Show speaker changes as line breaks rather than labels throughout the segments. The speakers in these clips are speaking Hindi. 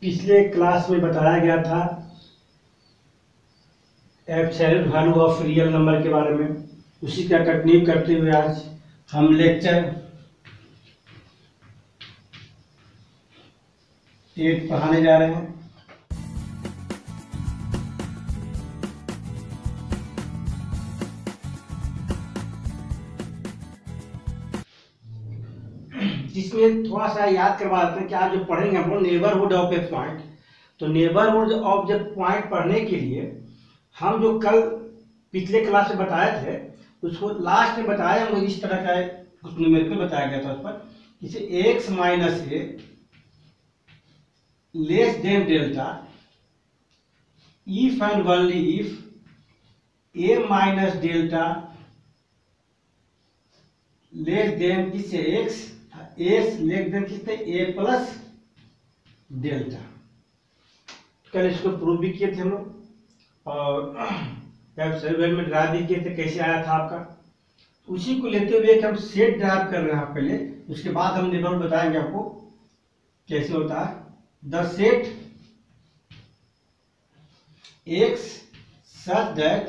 पिछले क्लास में बताया गया था absolute value of real number के बारे में। उसी का कंटिन्यू करते हुए आज हम लेक्चर 8 पढ़ाने जा रहे हैं। जिसमें थोड़ा सा याद करवा देते हैं कि आज जो पढ़ेंगे हम लोग नेबरहुड ऑफ ए पॉइंट। तो नेबरहुड ऑफ द पॉइंट पढ़ने के लिए हम जो कल पिछले क्लास में बताए थे उसको लास्ट में बताया हम इस तरह का कुछ न्यूमेरिकल बताया गया था उस पर, जैसे x minus A less than delta if and only if A minus delta less than किससे x एस लेस देन किससे ए प्लस डेल्टा। कल इसको प्रूव भी किए थे हम लोग और सर्वेल में ड्राइव भी किए थे, कैसे आया था आपका। उसी को लेते हुए हम सेट ड्राइव कर रहे हैं पहले, उसके बाद हम नेबरहुड बताएंगे आपको कैसे होता है। The set x such that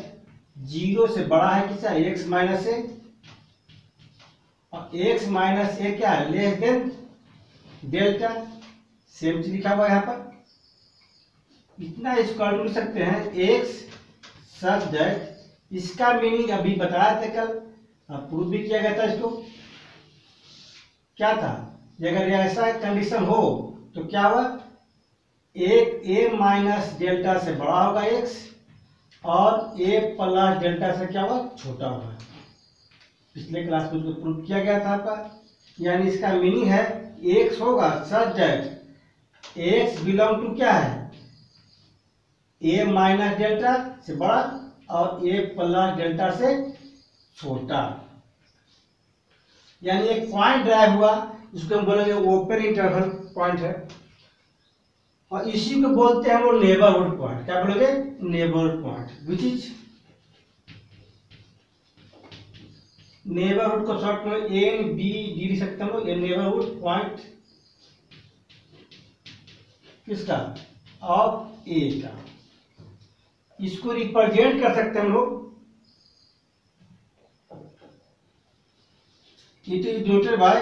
0 से बड़ा है किसका x माइनस ए और x माइनस ए क्या है लेस देन डेल्टा। सेम चीज लिखा हुआ है यहाँ पर। इतना इसको लिख सकते हैं x सच दैट, इसका मीनिंग अभी बताया था कल, प्रूव भी किया गया था। इसको क्या था, अगर ऐसा कंडीशन हो तो क्या हुआ, एक a माइनस डेल्टा से बड़ा होगा x और a प्लस डेल्टा से क्या हुआ छोटा होगा। पिछले क्लास में उसको प्रूव किया गया था आपका। यानी इसका मीनिंग है x होगा such that x belong to क्या है a माइनस डेल्टा से बड़ा और a प्लस डेल्टा से छोटा। यानी एक पॉइंट ड्राइव हुआ, इसको हम बोलेंगे ओपन इंटरवल पॉइंट है और इसी को बोलते हैं हम लोग नेबरहुड पॉइंट। क्या बोलेंगे neighbourhood point, which is neighbourhood को शॉर्ट में एन बी डी लिख सकते हैं हम लोग। ये नेबरहुड पॉइंट किसका ऑफ ए का। इसको रिप्रेजेंट कर सकते हैं हम लोग, इट इज डिनोटेड बाय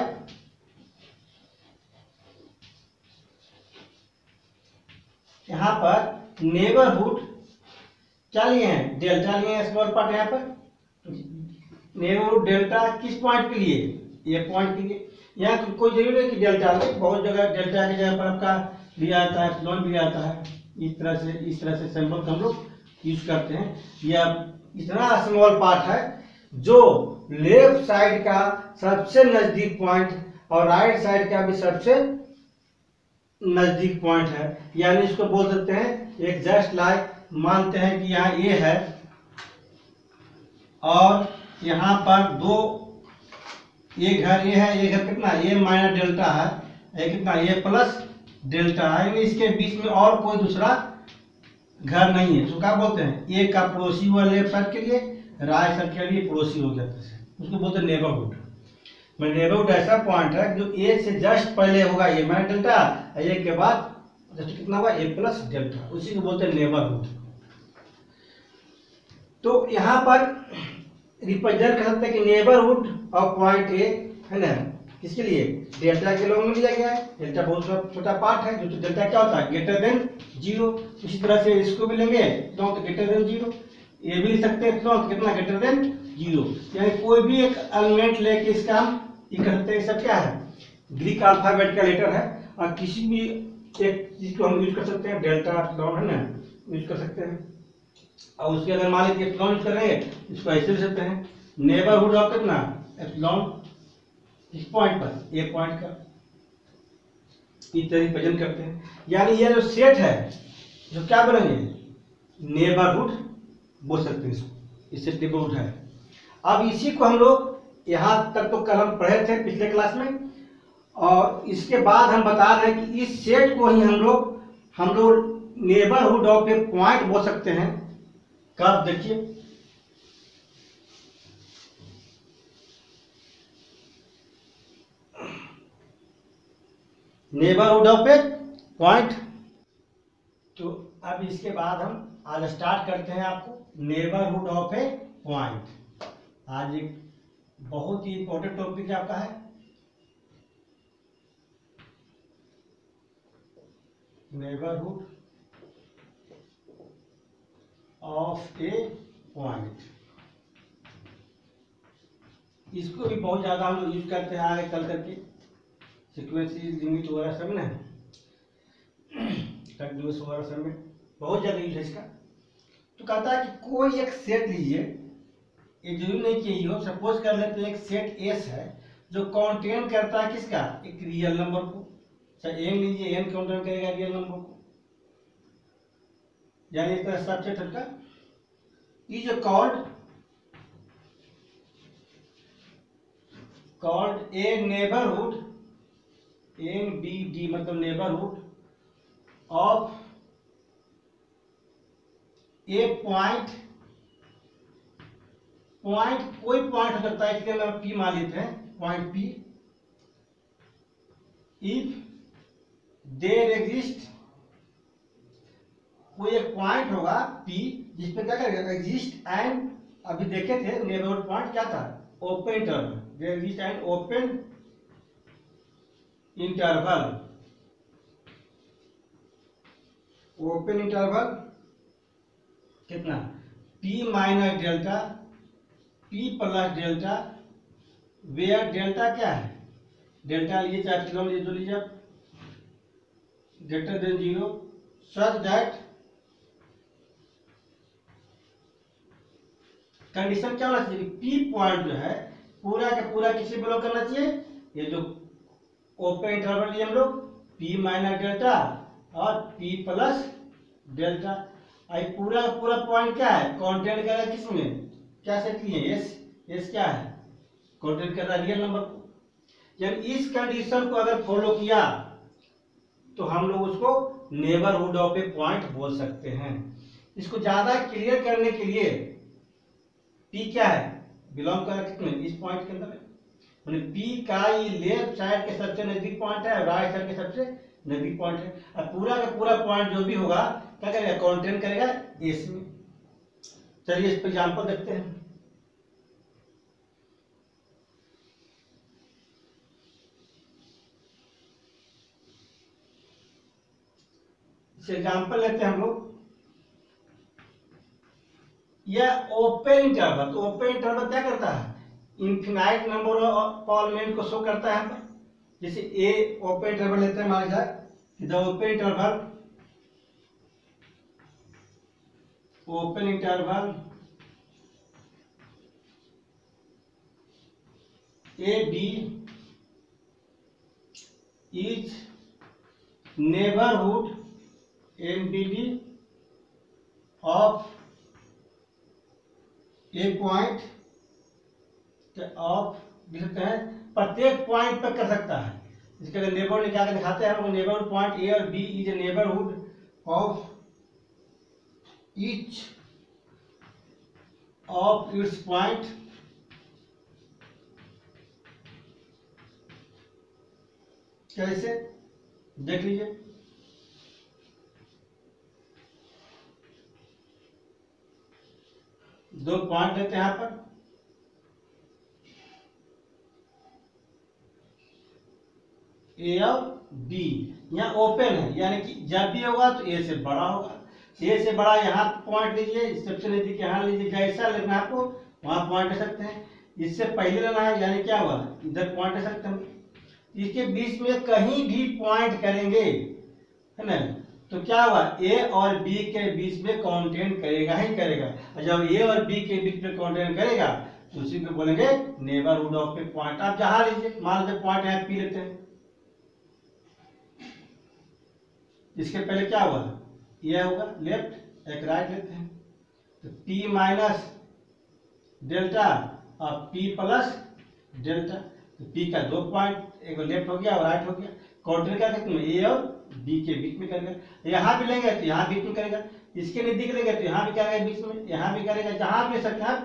यहां पर नेबरहुड क्या लिए हैं डेल्टा लिए हैं स्मॉल पार्ट। यहां पर नेबरहुड डेल्टा किस पॉइंट के लिए, ये पॉइंट के लिए। यहाँ कोई जरूरी है कि डेल्टा ले, बहुत जगह डेल्टा की जगह पर आपका भी आता है एप्सिलॉन भी आता है। इस तरह से सिंबल हम लोग यूज करते हैं। यह इतना स्मॉल पार्ट है जो लेफ्ट साइड का सबसे नजदीक पॉइंट और राइट साइड का भी सबसे नजदीक पॉइंट है। यानी इसको बोल सकते हैं एक जस्ट लाइक, मानते हैं कि यहाँ ए है और यहाँ पर दो ये घर ये है, ये घर कितना ए माइनस डेल्टा है, ये कितना ए प्लस डेल्टा है। यानी इसके बीच में और कोई दूसरा घर नहीं है। तो क्या बोलते हैं ए का पड़ोसी हुआ लेफ्ट साइड के लिए, राइट साइड के लिए पड़ोसी हो गया, उसको बोलते हैं नेबरहुड। नेबरहुड ऐसा पॉइंट है जो ए से जस्ट पहले होगा ए माइनस डेल्टा, ए के बाद जस्ट कितना होगा ए प्लस डेल्टा, उसी को बोलते हैं नेबरहुड। तो यहाँ पर रिप्रेजेंट कर सकते हैं कि नेबरहुड ऑफ पॉइंट ए है ना, किसके लिए डेल्टा के लोग में लिया गया है। डेल्टा बहुत छोटा पार्ट है, जो डेल्टा क्या होता है ग्रेटर देन 0। इसी तरह से इसको भी लेंगे तो ग्रेटर देन 0, ये भी लिख सकते हैं तो कितना ग्रेटर देन 0। यानी कोई भी एक एलिमेंट लेके इसका हम ये कर सकते हैं। सब क्या है ग्रीक अल्फाबेट का लेटर है और किसी भी एक चीज को हम यूज कर सकते हैं, डेल्टा एप्सिलॉन है ना यूज कर सकते हैं। और उसके अगर मान लीजिए एप्सिलॉन यूज कर रहे हैं, इसको ऐसे लिख सकते हैं नेबरहुड ऑफ कितना एप्सिलॉन इस पॉइंट पर ए पॉइंट का, इस तरह रिप्रेजेंट करते हैं। यानी ये जो सेट है जो क्या बनेंगे नेबरहुड बोल सकते हैं इसको, इससे नेबरहुड है। अब इसी को हम लोग यहां तक तो कल हम पढ़े थे पिछले क्लास में, और इसके बाद हम बता रहे हैं कि इस सेट को ही हम लोग नेबरहुड ऑफ ए पॉइंट बोल सकते हैं। कब देखिए नेबरहुड ऑफ ए पॉइंट तो अब इसके बाद हम आज स्टार्ट करते हैं आपको नेबरहुड ऑफ ए पॉइंट। आज एक बहुत ही इंपॉर्टेंट टॉपिक आपका है नेबरहुड ऑफ ए पॉइंट। इसको भी बहुत ज़्यादा हम लोग यूज करते हैं आगे चल करके, सीक्वेंसी लिमिट वगैरह सब ना कंटिन्यूस वगैरह सब में बहुत ज़्यादा यूज है इसका। तो कहता है कि कोई एक सेट लीजिए, ये जरूरी नहीं कि ये हो, सपोज कर लेते हैं एक सेट एस है जो कॉन्टेन करता है किसका, एक रियल नंबर को। चाहे एन लीजिए, एन कॉन्टेन करेगा रियल नंबर को, यानी इस तरह सबसेट का is called a neighbourhood, NBD मतलब neighbourhood of a point. Point कोई पॉइंट हो सकता है, इसलिए हम P मान लेते हैं, point P। If there exist, कोई एक पॉइंट होगा P जिसपे क्या करेगा, एग्जिस्ट एंड, अभी देखे थे नेबरहुड पॉइंट क्या था, open interval, there exist an open interval, open interval कितना, P minus delta, P plus delta, where delta क्या है, डेल्टा लीजिए चाहे एप्सिलॉन लीजिए, जो लीजिए आप, greater than 0, such that condition क्या होना चाहिए, P पॉइंट जो है पूरा का पूरा किसे बिलोंग करना चाहिए, ये जो ओपन इंटरवल लिए हम लोग, P माइनस डेल्टा और P प्लस डेल्टा। आई पूरा का पूरा पॉइंट क्या है, कॉन्टेंट करेगा किसमें, क्या सेट लिए, एस क्या है, कॉन्टेंट कर रहा है रियल नंबर को। यानी इस कंडीशन को अगर फॉलो किया तो हम लोग उसको नेबरहुड ऑफ ए पॉइंट बोल सकते हैं। इसको ज्यादा क्लियर करने के लिए P क्या है, बिलोंग कर कितने, इस पॉइंट के अंदर है, P का ये लेफ्ट साइड के सबसे नजदीक पॉइंट है, राइट साइड के सबसे नजदीक पॉइंट है। अब पूरा का पूरा पॉइंट जो भी होगा क्या करेगा, कॉन्टेन करेगा एस में। चलिए इस पर एग्जाम्पल देखते हैं। एग्जाम्पल लेते हैं हम लोग, यह ओपन इंटरवल, तो ओपन इंटरवल क्या करता है, इनफिनाइट नंबर ऑफ एलिमेंट को शो करता है। जैसे ए ओपन इंटरवल लेते हैं, मान जाए कि the open interval A B is neighbourhood NBD of a point of, लिखते हैं प्रत्येक पॉइंट पर कर सकता है। इसके लिए नेबरहुड क्या दिखाते हैं हम, नेबरहुड पॉइंट ए और B is a neighbourhood of each of its point कैसे, देख लीजिए। दो पॉइंट लेते हैं यहां पर, ए और बी, यहाँ ओपन है, यानी कि जब भी होगा तो ए से बड़ा होगा, ए से बड़ा यहाँ पॉइंट लीजिए, सबसे नजदीक यहाँ लीजिए, जैसा लेना है आपको वहां पॉइंट ले सकते हैं। इससे पहले लेना है, यानी क्या हुआ, इधर पॉइंट ले सकते हैं। इसके बीच में कहीं भी पॉइंट करेंगे, है ना, तो क्या हुआ, ए और बी के बीच में कॉन्टेंट करेगा ही करेगा। और जब ए और बी के बीच में कॉन्टेंट करेगा तो उसी को बोलेंगे नेबरहुड ऑफ ए पॉइंट। आप जहां लीजिए, मान लीजिए पॉइंट यहाँ पी लेते हैं, इसके पहले क्या हुआ, यह होगा लेफ्ट, एक राइट लेते हैं, तो P माइनस डेल्टा और P प्लस डेल्टा, तो P का दो पॉइंट, एक लेफ्ट हो गया और राइट हो गया, कॉन्टेंट क्या करते हैं, ए और बी के बीच में करेगा। यहाँ भी लेंगे तो यहाँ बीच में करेगा, इसके नजदीक लेंगे तो यहाँ भी करेगा बीच में, यहाँ भी करेगा, जहाँ भी ले सकते हैं,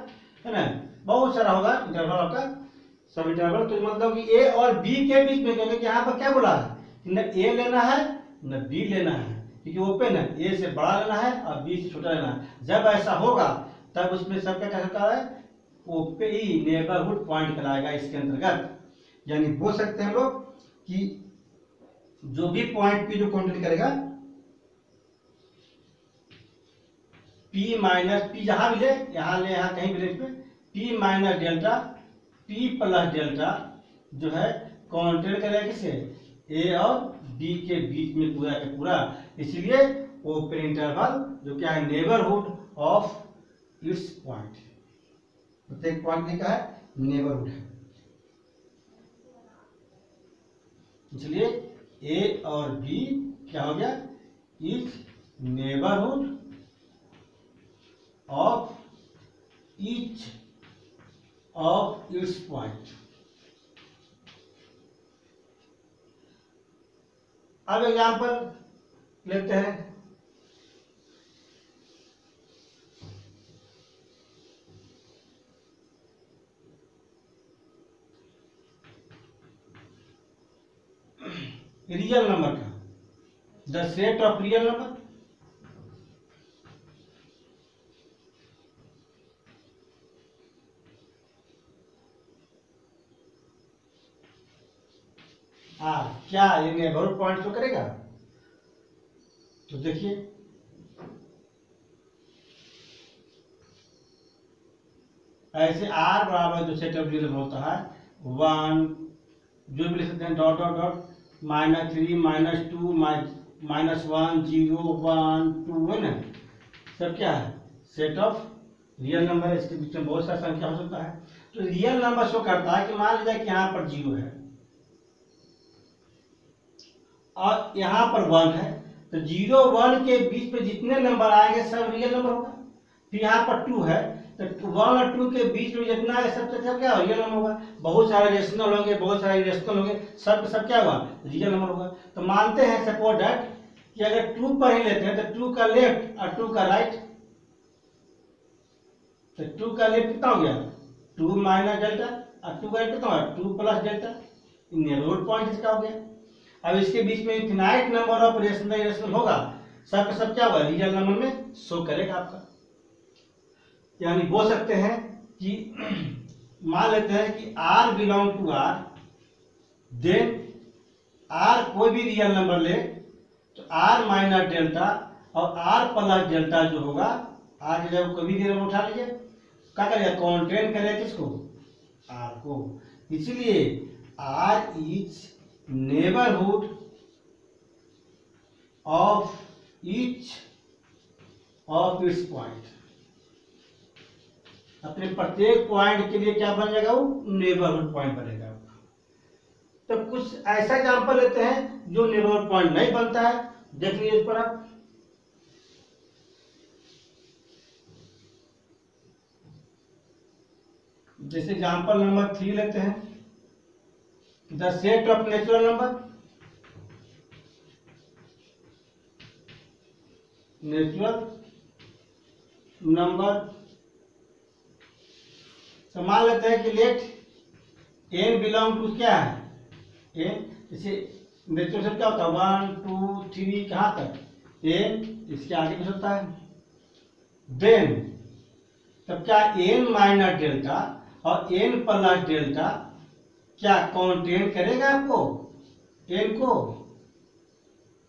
है ना, बहुत सारा होगा इंटरवल आपका, सब इंटरवल। तो मतलब कि ए और बी के बीच में, क्योंकि यहाँ पर क्या बोला है, न ए लेना है न बी लेना है, क्योंकि ओपन है, ए से बड़ा लेना है और बी से छोटा लेना है। जब ऐसा होगा तब उसमें सब क्या कहता है, ओपन ही नेबरहुड पॉइंट कहलाएगा इसके अंतर्गत। यानी बोल सकते हैं हम लोग कि जो भी पॉइंट पी जो कंटेन करेगा, पी माइनस पी जहां भी ले, यहां ले यहां कहीं भी ले, इसमें P minus delta P plus delta जो है कंटेन करेगा किसे, ए और बी के बीच में पूरा का पूरा। इसलिए ओपन इंटरवल जो क्या है, नेबरहुड ऑफ इट्स पॉइंट, प्रत्येक पॉइंट का है नेबरहुड है। इसलिए ए और बी क्या हो गया, is neighbourhood of each of its point. अब एग्जाम्पल लेते हैं। रियल नंबर का, the set of real number, क्या ये नेबरहुड पॉइंट शो करेगा? तो देखिए ऐसे आर बराबर जो सेट ऑफ रियल नंबर होता है, 1 जो भी लिख सकते हैं, डॉट डॉट डॉट -3 -2 -1 0 1 2 है ना, सब क्या है सेट ऑफ रियल नंबर है। इसके बीच में बहुत सारा संख्या हो सकता है। तो रियल नंबर शो करता है कि मान लीजिए कि यहाँ पर 0 है और यहाँ पर 1 है, तो 0 1 के बीच में जितने नंबर आएंगे सब रियल नंबर होगा। फिर यहाँ पर 2 है, तो 1 और 2 के बीच में जितना है सब क्या रियल नंबर होगा। बहुत सारे रेशनल होंगे, बहुत सारे इरेशनल होंगे, सब क्या हुआ रियल नंबर होगा। तो मानते हैं सपोज दैट कि अगर 2 पर ही लेते हैं तो 2 का लेफ्ट और 2 का राइट, तो 2 का लेफ्ट कितना हो गया 2 माइनस डेल्टा और 2 का राइट कितना होगा 2 प्लस डेल्टा, नेबरहुड पॉइंट इसका हो गया। अब इसके बीच में infinite number of rational irrational होगा, सब का सब क्या होगा रियल नंबर में शो करेगा आपका। यानी बोल सकते हैं कि मान लेते हैं कि r belong to r, then r कोई भी रियल नंबर ले तो r माइनस डेल्टा और r प्लस डेल्टा जो होगा, r की जगह कोई भी रियल नंबर उठा लीजिए, क्या करेगा कंटेन करेगा किसको r को। इसलिए r is neighbourhood of each of its point. अपने प्रत्येक पॉइंट के लिए क्या बन जाएगा, वो नेबरहुड पॉइंट बनेगा। तो कुछ ऐसा एग्जांपल लेते हैं जो नेबरहुड पॉइंट नहीं बनता है, देख लीजिए इस पर आप। जैसे एग्जांपल नंबर 3 लेते हैं, the set of natural number, natural number मान लेते हैं कि लेट n बिलोंग टू क्या है n, जैसे नेचुरल से क्या होता है 1 2 3 कहाँ तक n, इसके आगे भी होता है। देन तब क्या n माइनस डेल्टा और n प्लस डेल्टा क्या कंटेन करेगा आपको n को,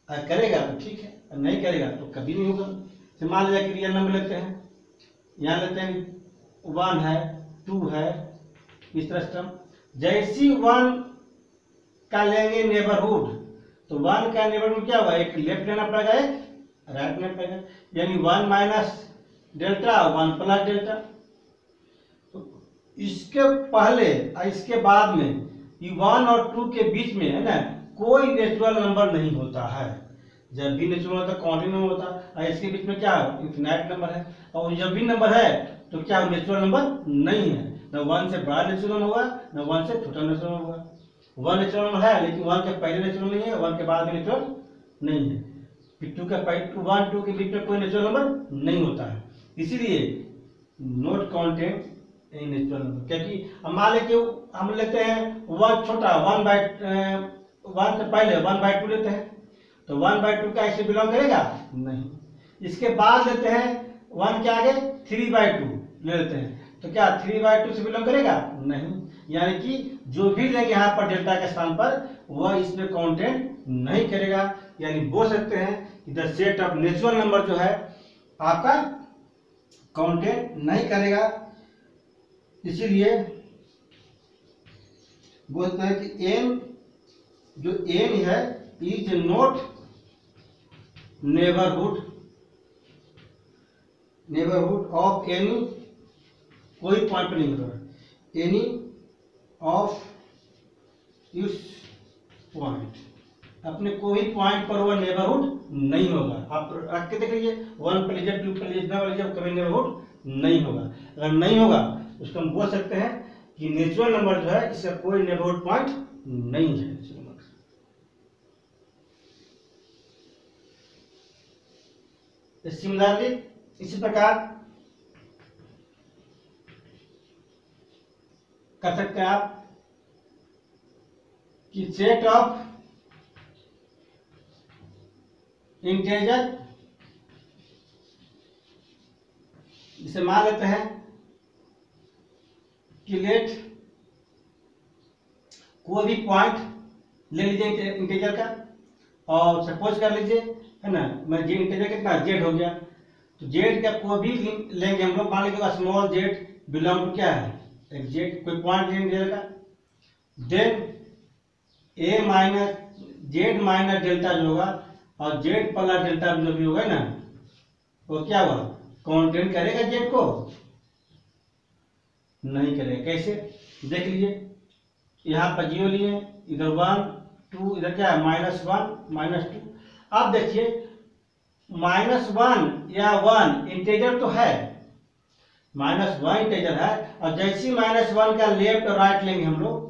करेगा तो ठीक है, नहीं करेगा तो कभी नहीं होगा। तो मान लीजिए कि रियल नंबर लेते हैं, यहाँ लेते हैं 1 है 2 है, इस तरह से जैसी 1 का लेंगे नेबरहुड, तो 1 का नेबरहुड क्या होगा, एक लेफ्ट लेना पड़ेगा एक राइट लेना पड़ेगा, यानी 1 माइनस डेल्टा 1 प्लस डेल्टा। तो इसके पहले और इसके बाद में ये 1 और 2 के बीच में है ना कोई नेचुरल नंबर नहीं होता है। जब भी नेचुरल होता है काउंटिंग नंबर होता है, और इसके बीच में क्या है इनफिनाइट नंबर है। और जब भी नंबर है तो क्या नेचुरल नंबर नहीं है, न 1 से बड़ा नेचुरल नंबर होगा न 1 से छोटा नेचुरल नंबर होगा। 1 नेचुरल नंबर है लेकिन 1 के पहले नेचुरल नहीं है, 1 के बाद में नेचुरल नहीं है। फिर 2 के पहले 1 2 के बीच में कोई नेचुरल नंबर नहीं होता है, इसीलिए note counted in natural number. क्योंकि अब मान लें कि हम लेते हैं 1 छोटा 1 से पहले 1/2 लेते हैं, तो 1/2 क्या इससे बिलोंग करेगा? नहीं। इसके बाद लेते हैं 1 के आगे 3/2 ले लेते हैं, तो क्या 3/2 से बिलोंग करेगा? नहीं। यानी कि जो भी लेंगे यहाँ पर डेल्टा के स्थान पर वह इसमें काउंटेड नहीं करेगा। यानी बोल सकते हैं कि the set of natural number जो है आपका काउंटेड नहीं करेगा। इसीलिए बोलते हैं कि एन जो एन है is not neighbourhood of any, कोई पॉइंट नहीं होगा, एनी ऑफ इस पॉइंट, अपने कोई पॉइंट पर वह नेबरहुड नहीं होगा। आप रख के देख लीजिए 1 पर लीजिए 2 पर लीजिए जितना लीजिए कभी नेबरहुड नहीं होगा। अगर नहीं होगा उसको हम बोल सकते हैं कि नेचुरल नंबर जो है इसका कोई नेबरहुड पॉइंट नहीं है। सिमिलरली इसी प्रकार कर सकते हैं आप कि सेट ऑफ इंटीजर, जिसे मान लेते हैं कि लेट कोई भी पॉइंट ले लीजिए इंटीजर का, और सपोज कर लीजिए है ना, मैं जे इंटीजर कितना जेड हो गया, तो जेड का कोई भी लेंगे हम लोग, मान लीजिए स्मॉल जेड बिलोंग टू क्या है एक जेड, कोई पॉइंट लेंगे इंटीजर का, देन ए माइनस जेड माइनस डेल्टा जो होगा और जेड प्लस डेल्टा जो भी होगा ना वो क्या हुआ काउंटेड करेगा जेड को? नहीं करेगा। कैसे देख लीजिए, यहाँ पर 0 लिए, इधर 1 2, इधर क्या है -1 -2। अब देखिए -1 या 1 इंटीजर तो है, -1 इंटीजर है, और जैसे ही -1 का लेफ्ट और राइट लेंगे हम लोग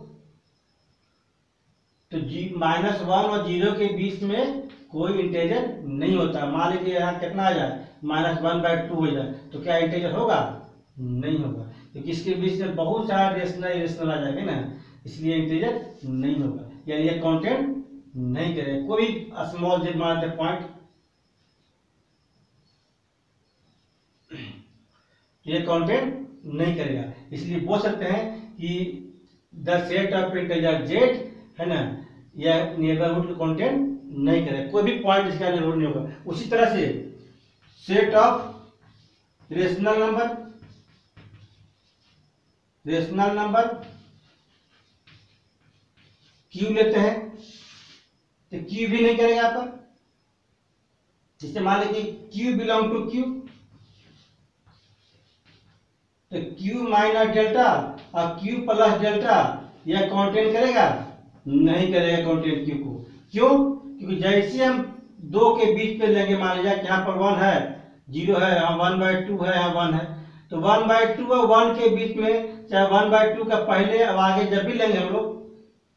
तो -1 और 0 के बीच में कोई इंटीजर नहीं होता। मान लीजिए यहाँ कितना आ जाए -1/2 हो जाए, तो क्या इंटीजर होगा? नहीं होगा, क्योंकि इसके बीच में बहुत सारा रेशनल इरेशनल आ जाएगा ना, इसलिए इंटीजर नहीं होगा। यानी ये काउंटेड नहीं करेगा। कोई स्मॉल जेड मान लेते पॉइंट, ये काउंटेड नहीं करेगा। इसलिए बोल सकते हैं कि the set of integer Z है ना, यह नेबरहुड को काउंटेड नहीं करेगा, कोई भी पॉइंट इसका नेबरहुड नहीं होगा। उसी तरह से set of rational number Q लेते हैं तो क्यू भी नहीं करेगा यहाँ पर। जैसे मान लीजिए क्यू बिलोंग टू क्यू, तो क्यू माइनस डेल्टा और क्यू प्लस डेल्टा यह काउंटेड करेगा? नहीं करेगा काउंटेड क्यू को। क्यों? क्योंकि जैसे हम 2 के बीच में लेंगे, मान लीजिए यहाँ पर 1 है 0 है, यहाँ 1/2 है, यहाँ 1 है, तो 1/2 और 1 के बीच में, चाहे 1/2 का पहले अब आगे जब भी लेंगे हम लोग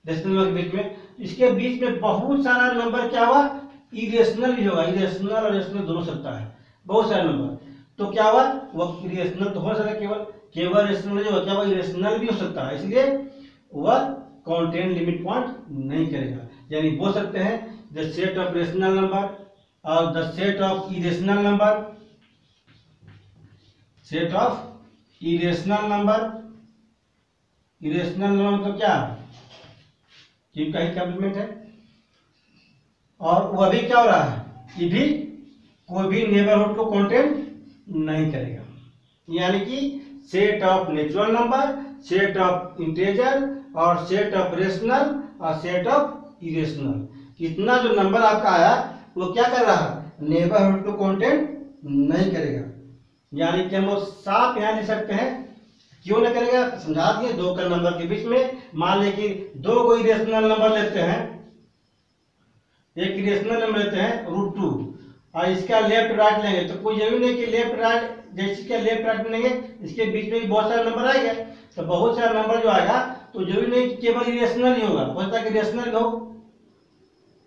डेसिमल के बीच में, इसके बीच में बहुत सारा नंबर क्या हुआ इरेशनल भी होगा। इरेशनल और रेशनल दोनों सकता है, बहुत सारे नंबर। तो क्या हुआ वह इरेशनल तो हो सकता है, केवल रेशनल जो होता है वह इरेशनल भी हो सकता है, इसलिए वह काउंटेड लिमिट पॉइंट नहीं करेगा। यानी बोल सकते हैं the set of rational number और the set of irrational number, set of irrational number तो क्या क्यू का ही कंप्लीमेंट है, और वह भी क्या हो रहा है, ये भी कोई भी नेबरहुड को काउंटेड नहीं करेगा। यानी कि set of natural number, set of integer और सेट ऑफ रेशनल और सेट ऑफ इरेशनल, इतना जो नंबर आपका आया वो क्या कर रहा है नेबरहुड को काउंटेड नहीं करेगा। यानी कि हम लोग साफ यहाँ लिख सकते हैं क्यों नहीं करेगा, समझा दिए। 2 का नंबर के बीच में मान लें कि 2 को इरेशनल नंबर लेते हैं, एक इरेशनल नंबर लेते हैं √2 और इसका लेफ्ट राइट लेंगे, तो कोई जरूरी नहीं कि लेफ्ट राइट, जैसे क्या लेफ्ट राइट लेंगे इसके बीच में भी बहुत सारे नंबर आएगा, तो बहुत सारा नंबर जो आएगा तो जरूरी नहीं कि केवल इरेशनल ही होगा, हो सकता है कि रेशनल भी हो,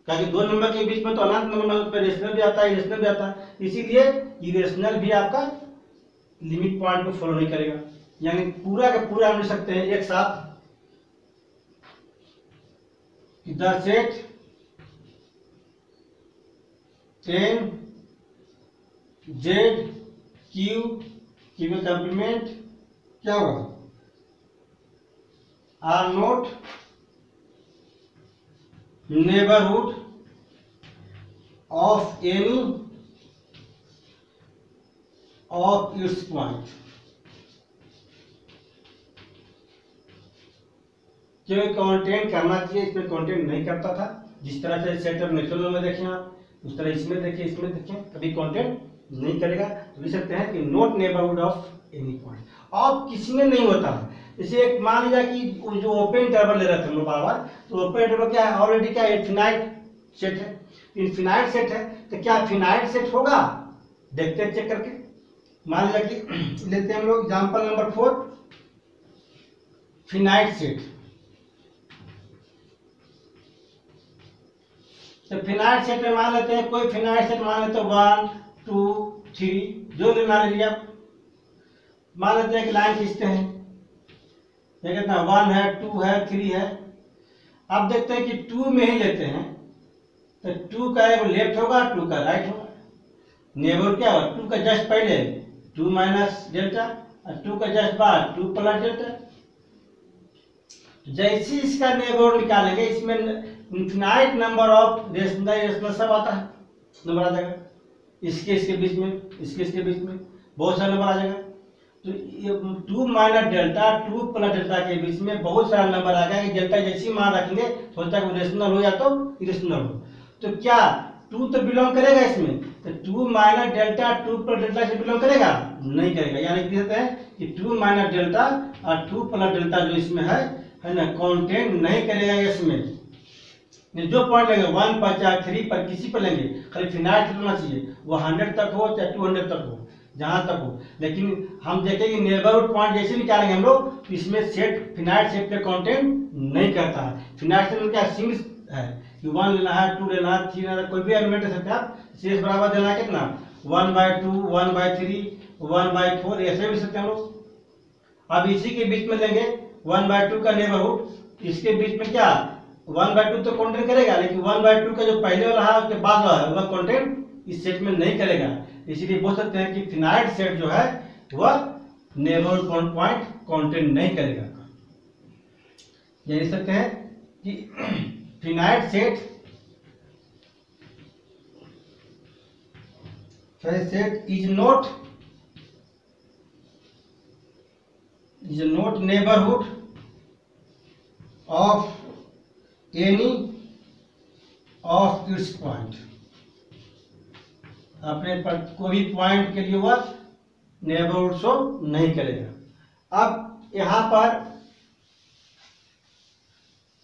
क्योंकि 2 नंबर के बीच में तो अनंत नंबर पर रेशनल भी आता है, इरेशनल भी आता है, इसीलिए इरेशनल भी आपका लिमिट पॉइंट को फॉलो नहीं करेगा। यानी पूरा का पूरा हम लिख सकते हैं एक साथ, the set 10 Z Q Q में कॉम्प्लीमेंट क्या होगा, are not neighbourhood of any of its point. क्योंकि कंटेंट करना चाहिए, इसमें कंटेंट नहीं करता था। जिस तरह से सेटअप नेचुरल में देखें आप, उस तरह इसमें देखें, इसमें देखें, कभी कंटेंट नहीं करेगा। तो लिख सकते हैं कि note neighbourhood of any point. अब किसी में नहीं होता। जैसे एक मान लिया कि जो ओपन इंटरवल ले रहे थे हम लोग बार, तो ओपन इंटरवल क्या है, ऑलरेडी क्या इनफिनाइट सेट है, इनफिनाइट सेट है, तो क्या फिनाइट सेट होगा, देखते हैं चेक करके। मान लिया कि लेते हैं हम लोग एग्जाम्पल नंबर 4, फिनाइट सेट। तो फिनाइट सेट में मान लेते हैं, कोई फिनाइट सेट मान लेते हैं 1 2 3, जो लेना ले लिया। मान लेते हैं कि लाइन खींचते हैं, ये कितना 1 है, 2 है, 3 है। अब देखते हैं कि 2 में ही लेते हैं, तो 2 का एक लेफ्ट होगा, 2 का राइट होगा। नेबर क्या होगा, 2 का जस्ट पहले 2 माइनस डेल्टा, और 2 का जस्ट बाद 2 प्लस डेल्टा। जैसे इसका नेबर निकालेंगे, इसमें इनफिनाइट नंबर ऑफ रेशनल सब आता है, नंबर आ जाएगा। इसके बीच में, इसके बीच में बहुत सारा नंबर आ जाएगा। तो ये 2 माइनस डेल्टा 2 प्लस डेल्टा के बीच में बहुत सारा नंबर आ गया कि डेल्टा जैसी मान रखेंगे तो होता है रेशनल हो या तो इरेशनल हो। तो क्या 2 तो बिलोंग करेगा इसमें, तो 2 माइनस डेल्टा 2 प्लस डेल्टा से बिलोंग करेगा, नहीं करेगा। यानी कि कहते हैं कि 2 माइनस डेल्टा और 2 प्लस डेल्टा जो इसमें है ना, कंटेंट नहीं करेगा इसमें। जो पॉइंट लेंगे 1 पर चाहे 3 पर किसी पर लेंगे, खाली फिनाइट होना चाहिए, वो 100 तक हो चाहे 200 तक हो, जहां तक हो। लेकिन हम देखेंगे नेबरहुड पॉइंट जैसे निकालेंगे हम लोग, तो इसमें सेट फिनाइट सेट पे कंटेंट नहीं करता है। फिनाइट सेट में क्या सिंगल है कि 1 लेना है, 2 लेना है, 3 लेना है, कोई भी एलिमेंट ले सकते हैं आप। शेष बराबर देना है कितना, 1/2 1/3 1/4, ऐसे भी सकते हैं हम लोग। अब इसी के बीच में लेंगे 1/2 का नेबरहुड, इसके बीच में क्या 1/2 तो कंटेंट करेगा, लेकिन 1/2 का जो पहले वाला है उसके बाद वाला है वह कंटेंट इस सेट में नहीं करेगा। इसीलिए बोल सकते हैं कि फिनाइट सेट जो है वह नेबरहुड पॉइंट कंटेंट नहीं करेगा। ये लिख सकते हैं कि finite set is not neighbourhood of any of its point. अपने पर कोई पॉइंट के लिए वह नेबरहुड शो नहीं करेगा। अब यहां पर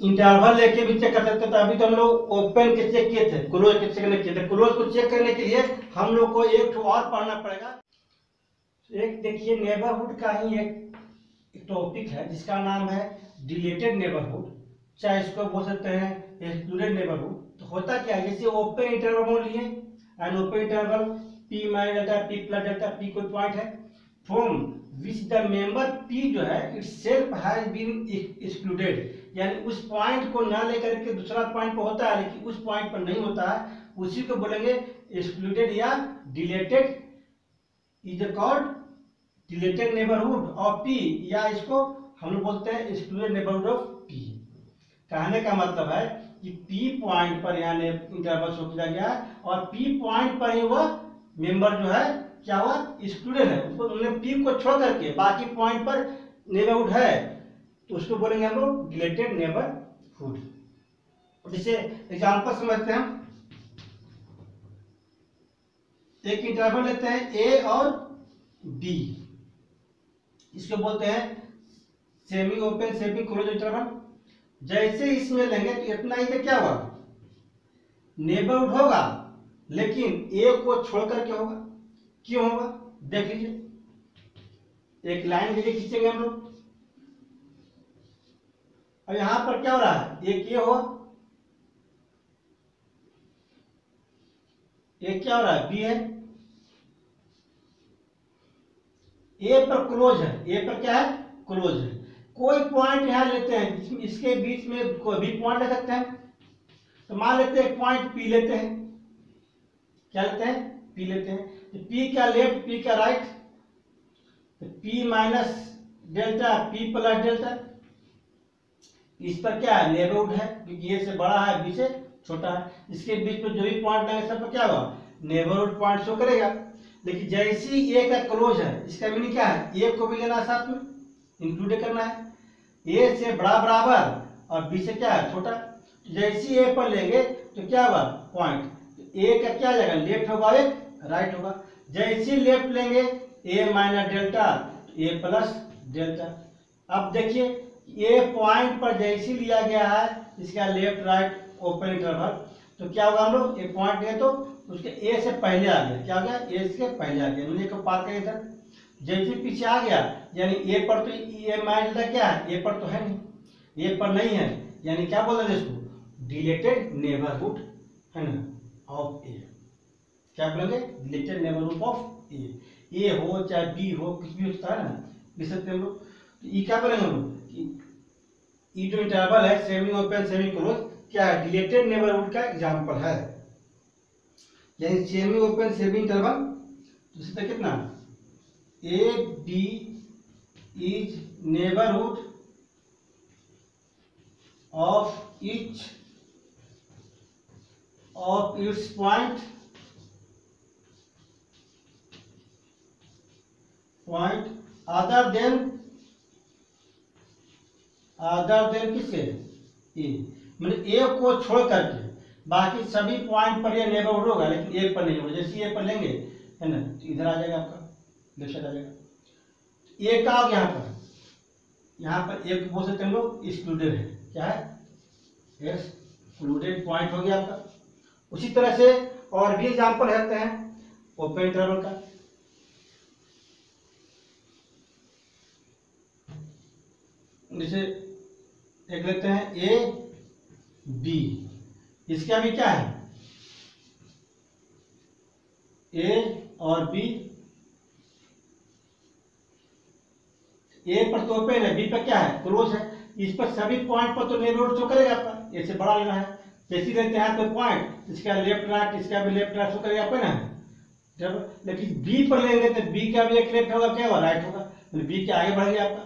इंटरवल लेके भी चेक कर सकते थे। तो अभी तो हम लोग ओपन के चेक किए थे, क्लोज के चेक नहीं किए थे। क्लोज को चेक करने के लिए हम लोग को एक और पढ़ना पड़ेगा। एक देखिए नेबरहुड का ही एक टॉपिक है जिसका नाम है डिलेटेड नेबरहुड, चाहे इसको बोल सकते हैं एक्सक्लूडेड नेबरहुड। तो होता क्या है, जैसे ओपन इंटरवल बोल लिए, and open interval p minus delta p plus delta p कोई पॉइंट है from which the member p जो है इटसेल्फ हैज बीन एक्सक्लूडेड, यानी उस पॉइंट को ना लेकर के दूसरा पॉइंट पे होता है लेकिन उस पॉइंट पर नहीं होता है, उसी को बोलेंगे एक्सक्लूडेड या deleted. Is called deleted neighbourhood of p, या इसको हम लोग बोलते हैं एक्सक्लूडेड नेबरहुड ऑफ p। कहने का मतलब है कि P पॉइंट पर यहाँ इंटरवल शो किया गया है और P पॉइंट पर ही वह मेंबर जो है क्या हुआ, एक्सक्लूडेड है। उसको उन्होंने P को छोड़ करके बाकी पॉइंट पर नेबरहुड है, तो उसको बोलेंगे हम लोग डिलेटेड नेबरहुड। जैसे एग्जांपल समझते हैं, एक इंटरवल लेते हैं A और B, इसको बोलते हैं semi open semi close interval. जैसे इसमें लेंगे तो इतना ही क्या होगा, नेबरहुड होगा, लेकिन ए को छोड़ करके होगा। क्यों होगा देख लीजिए, एक लाइन भी खींचेंगे हम लोग। अब यहां पर क्या हो रहा है, एक ये हो, एक क्या हो रहा है बी है, ए पर क्लोज है, ए पर क्या है क्लोज है। कोई पॉइंट यहां लेते हैं जिसमें इसके बीच में कोई भी पॉइंट ले सकते हैं। तो मान लेते हैं एक पॉइंट पी लेते हैं, क्या लेते हैं, पी लेते हैं। तो पी का लेफ्ट, पी का राइट, तो P minus delta, P plus delta. इस पर क्या है, नेबरहुड है, क्योंकि ए से बड़ा है, बी से छोटा है। इसके बीच में जो भी पॉइंट लेंगे सब पर क्या होगा, नेबरहुड पॉइंट शो करेगा। लेकिन जैसे ही ए का क्लोज है, इसका मीनिंग क्या है, ए को भी लेना है साथ में, इंक्लूड करना है। ए से बड़ा बराबर और बी से क्या है, छोटा। जैसे ए पर लेंगे तो क्या होगा, पॉइंट, ए का क्या जाएगा, लेफ्ट होगा, एक राइट होगा। जैसे लेफ्ट लेंगे ए माइनस डेल्टा, ए प्लस डेल्टा। अब देखिए ए पॉइंट पर जैसे लिया गया है, इसका लेफ्ट राइट ओपन इंटरवल, तो क्या होगा, हम लोग एक पॉइंट लिए तो उसके ए से पहले आ गया, क्या हो गया, ए से पहले आ गया, मैंने को पार कर इधर। जैसे पीछे आ गया, यानी ए पर तो ए माइनस डेल्टा क्या है, ए पर तो है नहीं, ए पर नहीं है, यानी क्या बोल रहे हैं इसको, डिलेटेड नेबरहुड है ना ऑफ ए। क्या बोलेंगे, डिलेटेड नेबरहुड ऑफ ए हो चाहे बी हो, कुछ भी होता है ना, लिख सकते हैं हम लोग। ये क्या बोलेंगे हम लोग, ये जो इंटरवल है सेमी ओपन सेमी क्लोज, क्या है, डिलेटेड नेबरहुड का एग्जांपल है। यानी सेमी ओपन सेमी इंटरवल, तो इसका कितना, A B is neighbourhood of each of its point other than किसके, ए, मतलब ए को छोड़ करके बाकी सभी पॉइंट पर ये नेबरहुड होगा, लेकिन ए पर नहीं होगा। जैसे ए पर लेंगे है ना, तो इधर आ जाएगा आपका, लेफ्ट साइड आ जाएगा। ए का यहाँ पर एक बोल सकते हम लोग एक्सक्लूडेड है, क्या है, एक्सक्लूडेड पॉइंट हो गया आपका। उसी तरह से और भी एग्जाम्पल रहते हैं ओपन इंटरवल का। जैसे एक लेते हैं ए बी, इसका भी क्या है, ए और बी, ए पर तो ओपन है, बी पर क्या है, क्लोज है। इस पर सभी पॉइंट पर तो नेबरहुड शो करेगा आपका, ए से बड़ा लेना है। जैसे लेते हैं कोई पॉइंट, इसका लेफ्ट राइट, इसका भी लेफ्ट राइट शो करेगा ओपन है। जब लेकिन बी पर लेंगे तो बी का भी एक लेफ्ट होगा, क्या होगा, राइट होगा, बी के आगे बढ़ गया आपका,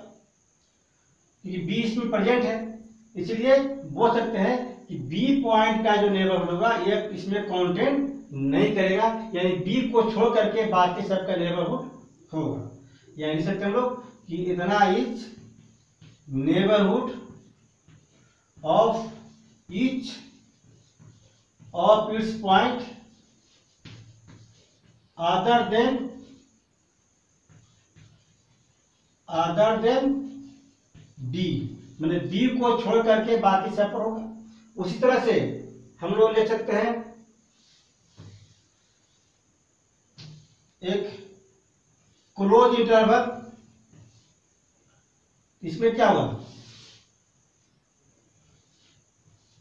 क्योंकि बी इसमें प्रेजेंट है। इसलिए बोल सकते हैं कि बी पॉइंट का जो नेबरहुड होगा ये इसमें काउंटेंट नहीं करेगा, यानी बी को छोड़ करके बाकी सबका नेबरहुड होगा। यानी सकते हम लोग कि इतना is neighbourhood of each of its point other than B, मतलब बी को छोड़ करके बाकी सब पर होगा। उसी तरह से हम लोग ले सकते हैं एक क्लोज इंटरवल, इसमें क्या होगा,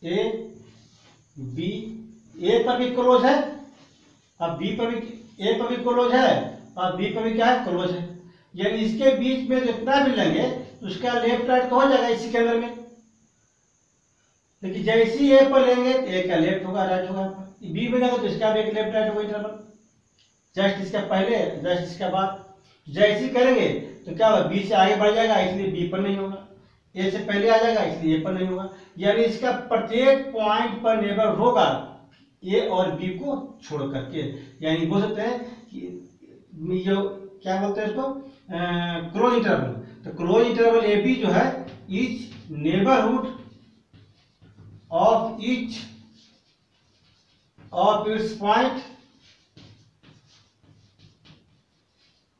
ए बी, ए पर भी क्लोज है अब बी पर भी, ए पर भी क्लोज है और बी पर भी क्या है, क्लोज है। यानी इसके बीच में जितना भी लेंगे तो उसका लेफ्ट राइट तो हो जाएगा इसी के अंदर में। लेकिन जैसे ही ए पर लेंगे तो ए का लेफ्ट होगा, राइट होगा, बी में लेंगे तो इसका भी एक लेफ्ट राइट होगा इंटरवल, जस्ट इसका पहले जस्ट इसका बाद। जैसे करेंगे तो क्या होगा, बी से आगे बढ़ जाएगा, इसलिए बी पर नहीं होगा, ए से पहले आ जाएगा इसलिए ए पर नहीं होगा। यानी इसका प्रत्येक पॉइंट पर नेबर होगा ए और बी को छोड़ करके। यानी बोल सकते हैं कि जो क्या बोलते हैं इसको, क्लोज इंटरवल। तो क्लोज इंटरवल ए बी जो है is neighbourhood of each of its point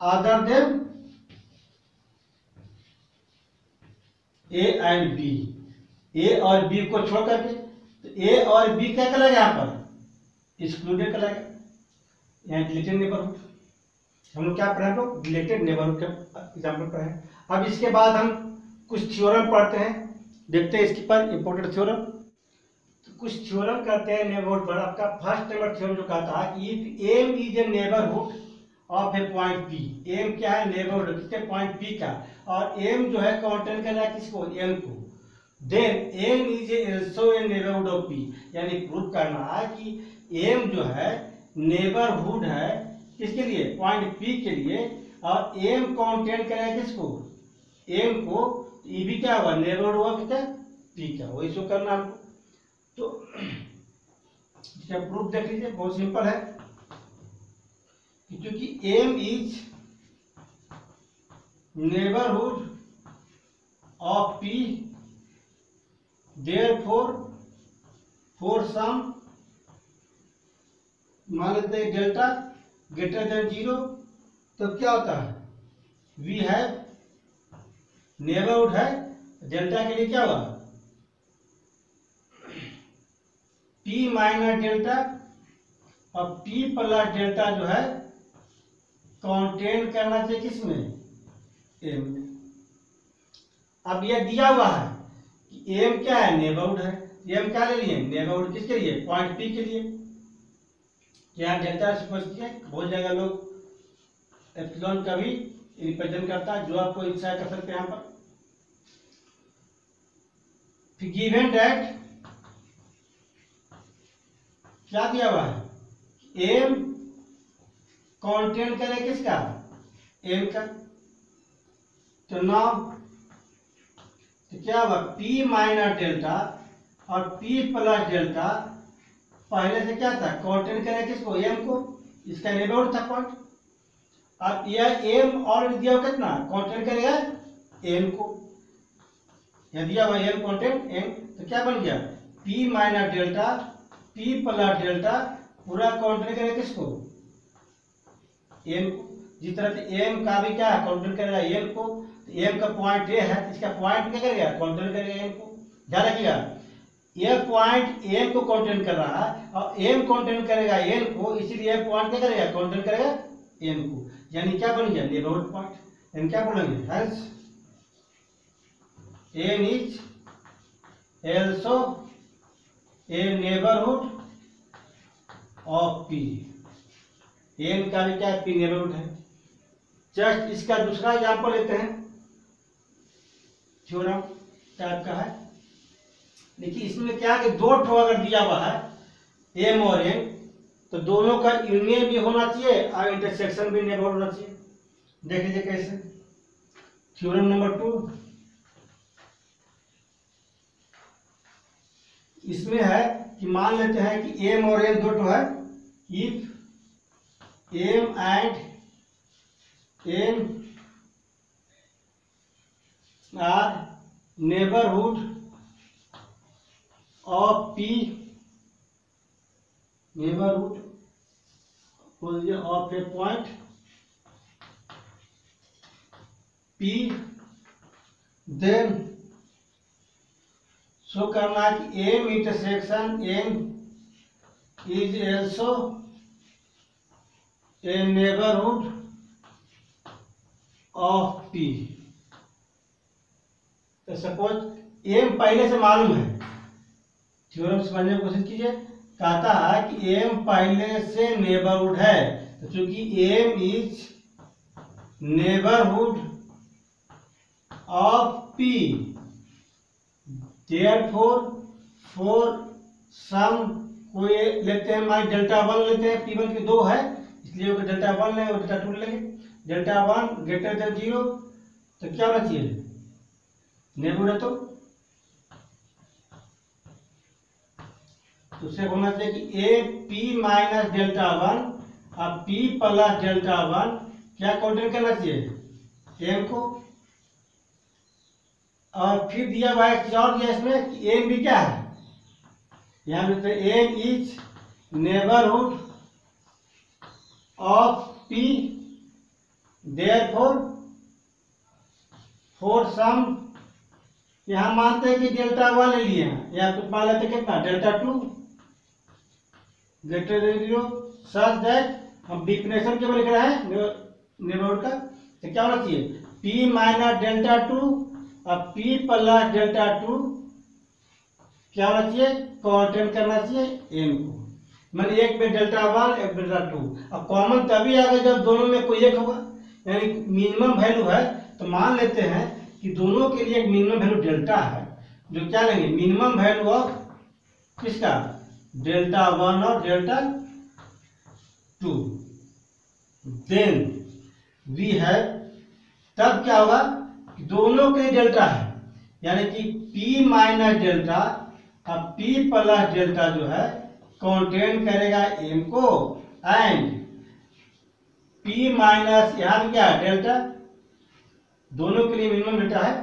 other than A and B, A और बी को छोड़ करके। तो ए और बी क्या कहलाएगा, यहाँ पर एक्सक्लूडेड कहलाएगा, यहाँ डिलीटेड नेबरहुड। हम लोग क्या पढ़े, हम लोग डिलीटेड नेबरहुड का एग्जाम्पल पढ़े। अब इसके बाद हम कुछ थ्योरम पढ़ते हैं, देखते हैं इसके पर इंपॉर्टेंट थ्योरम। तो कुछ थ्योरम कहते हैं नेबरहुड पर। आपका फर्स्ट नंबर थ्योरम जो कहता है कि if M is a neighbourhood of a point P, M क्या है, नेबरहुड किसके, पॉइंट पी का, और एम जो है काउंटेंट करना है किसको, एम को, then M is also a neighbourhood of P. यानी प्रूव करना है कि एम जो है नेबरहुड है किसके लिए, पॉइंट पी के लिए, और एम कॉन्टेंट करेगा किसको, एम को, ये भी क्या हुआ, नेबरहुड हुआ क्या, पी का, वही शो करना हमको। तो इसका प्रूफ देख लीजिए, बहुत सिंपल है, क्योंकि M is neighbourhood of P, therefore for some मान लेते हैं डेल्टा ग्रेटर देन 0, तो क्या होता है, वी हैव नेबरहुड है, डेल्टा के लिए क्या हुआ, P माइनस डेल्टा, और P प्लस डेल्टा जो है कॉन्टेंट करना चाहिए किसमें, M में। अब यह दिया हुआ है कि M क्या है, नेबरहुड है, M क्या ले लिए, नेबरहुड किसके लिए, पॉइंट P के लिए। यहाँ डेल्टा सपोज किया, बहुत जगह लोग एप्सिलॉन का भी रिप्रेजेंट करता है, जो आपको इच्छा कर सकते हैं यहाँ पर। फिर गिवन दैट क्या दिया हुआ है, एम कॉन्टेंट करे किसका, एम का, तो नाउ तो क्या हुआ, P माइनस डेल्टा और P प्लस डेल्टा पहले से क्या था, कॉन्टेंट करे किसको, एम को, इसका नेबरहुड था पॉइंट। अब यह एम और दिया हुआ कितना, कॉन्टेंट करेगा एम को, यह दिया हुआ एम कॉन्टेंट एम, तो क्या बन गया, P minus delta P plus delta पूरा कॉन्टेंट करेगा किसको, एम को। जिस तरह से एम का भी क्या है, कॉन्टेंट करेगा एम को, तो एम का पॉइंट ए है, इसका पॉइंट क्या करेगा, कॉन्टेंट करेगा एम को। ध्यान रखिएगा, यह पॉइंट एम को कॉन्टेंट कर रहा है और एम कॉन्टेंट करेगा एन को, इसीलिए यह पॉइंट क्या करेगा, कॉन्टेंट करेगा एम को, यानी क्या बन गया, नेबरहुड पॉइंट। एम क्या बोलेंगे, hence N is also a neighbourhood of P, N का भी क्या है, पी नेबरहुड है। जस्ट इसका दूसरा एग्जांपल लेते हैं, थ्योरम टाइप का है। देखिए इसमें क्या है कि दो ठो अगर दिया हुआ है एम और एन, तो दोनों का यूनियन भी होना चाहिए और इंटरसेक्शन भी नेबरहुड होना चाहिए। देख लीजिए कैसे, थ्योरम नंबर 2 इसमें है कि मान लेते हैं कि एम और एन दो ठो है, if M and N are neighbourhood of P, neighbourhood of a point P, then show करना है कि M intersection N is also a neighbourhood of P. तो सपोज एम पहले से मालूम है, थ्योरम समझने की कोशिश कीजिए, कहता है कि एम पहले से नेबरहुड है, तो चूंकि M is neighbourhood of P, therefore for some कोई लेते हैं, हमारे डेल्टा 1 लेते हैं, P1 की 2 है, इसलिए वो डेल्टा 1 लेंगे, डेल्टा 2 लेंगे, डेल्टा 1 ग्रेटर देन 0, तो क्या होना चाहिए, नेबरहुड है, तो उससे होना चाहिए कि ए P माइनस डेल्टा 1 और P प्लस डेल्टा 1 क्या कॉन्टेंट करना चाहिए, एम को। और फिर दिया हुआ है और दिया इसमें कि एम भी क्या है, यहाँ लिखते हैं M is neighbourhood of P, therefore for some, यहाँ मानते हैं कि डेल्टा 1 ले लिए हैं, यहाँ तो मान लेते कितना, delta 2 greater than 0, such that हम डिफिनेशन केवल लिख रहे हैं नेबरहुड का, तो क्या होना चाहिए, P माइनस डेल्टा 2 और P प्लस डेल्टा 2 क्या होना चाहिए, कॉन्टेंट करना चाहिए एम को, मैंने एक में डेल्टा 1 एक डेल्टा 2। अब कॉमन तभी आ गया जब दोनों में कोई एक होगा, यानी मिनिमम वैल्यू है, तो मान लेते हैं कि दोनों के लिए एक मिनिमम वैल्यू डेल्टा है, जो क्या लेंगे, मिनिमम वैल्यू ऑफ किसका, डेल्टा 1 और delta two, then we have, तब क्या होगा कि दोनों के लिए डेल्टा है, यानी कि P माइनस डेल्टा अब P प्लस डेल्टा जो है कॉन्टेन करेगा M को, एंड P माइनस यहाँ क्या है डेल्टा, दोनों के लिए मिनिमम डेल्टा है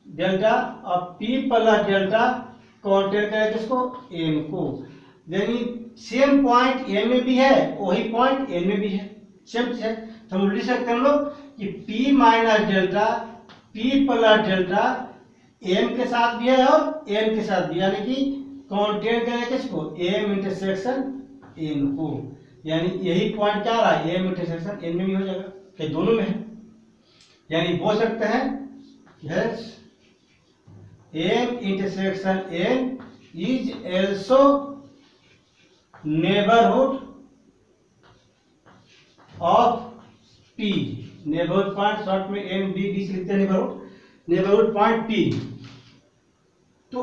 डेल्टा, और P प्लस डेल्टा कॉन्टेन करेगा किसको, M को, यानी सेम पॉइंट M में भी है वही पॉइंट N में भी है, सेम है। तो हम लिख सकते हैं हम लोग कि P minus delta P plus delta M के साथ भी है और N के साथ भी, यानी कि कॉन्टेन करेगा किसको, M इंटरसेक्शन N को, यानी यही पॉइंट क्या रहा है, M इंटरसेक्शन N में भी हो जाएगा, कि दोनों में है, यानी बोल सकते हैं yes M intersection N is also neighbourhood of P, neighbourhood point short में NBD से लिखते हैं, नेबरहुड पॉइंट P। तो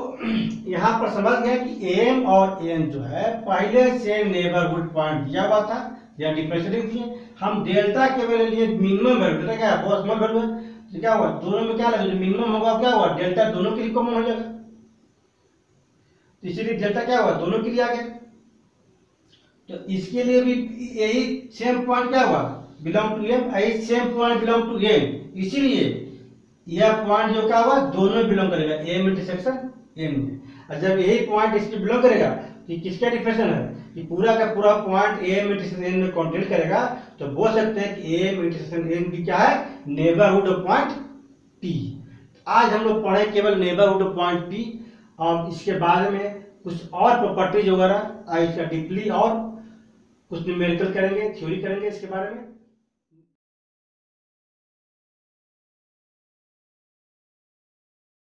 यहां पर समझ गया कि M और N जो है पहले से नेबरहुड पॉइंट दिया हुआ था या डिफरेंशिएटिंग दिए, हम डेल्टा के लिए मिनिमम वैल्यू, डेल्टा क्या है बहुत स्मॉल वैल्यू है, तो क्या हुआ दोनों में क्या लगा, जो मिनिमम होगा क्या हुआ डेल्टा दोनों के लिए कॉमन हो जाएगा, तो इसीलिए डेल्टा क्या हुआ दोनों के लिए आ गया। तो इसके लिए भी यही सेम पॉइंट क्या हुआ बिलोंग टू M, यही same point belong to M, इसीलिए यह पॉइंट जो क्या हुआ दोनों बिलोंग करेगा M इंटरसेक्शन N में, और जब यही पॉइंट इसके बिलोंग करेगा कि किसका डिफरेंशियल है कि पूरा का पूरा पॉइंट M इंटरसेक्शन N में कॉन्टेन करेगा, तो बोल सकते हैं कि M इंटरसेक्शन N भी क्या है नेबरहुड ऑफ पॉइंट P। आज हम लोग पढ़े केवल नेबरहुड ऑफ पॉइंट P, और इसके बारे में कुछ और प्रॉपर्टीज वगैरह इसका डीपली और कुछ न्यूमेरिकल करेंगे, थ्योरी करेंगे इसके बारे में।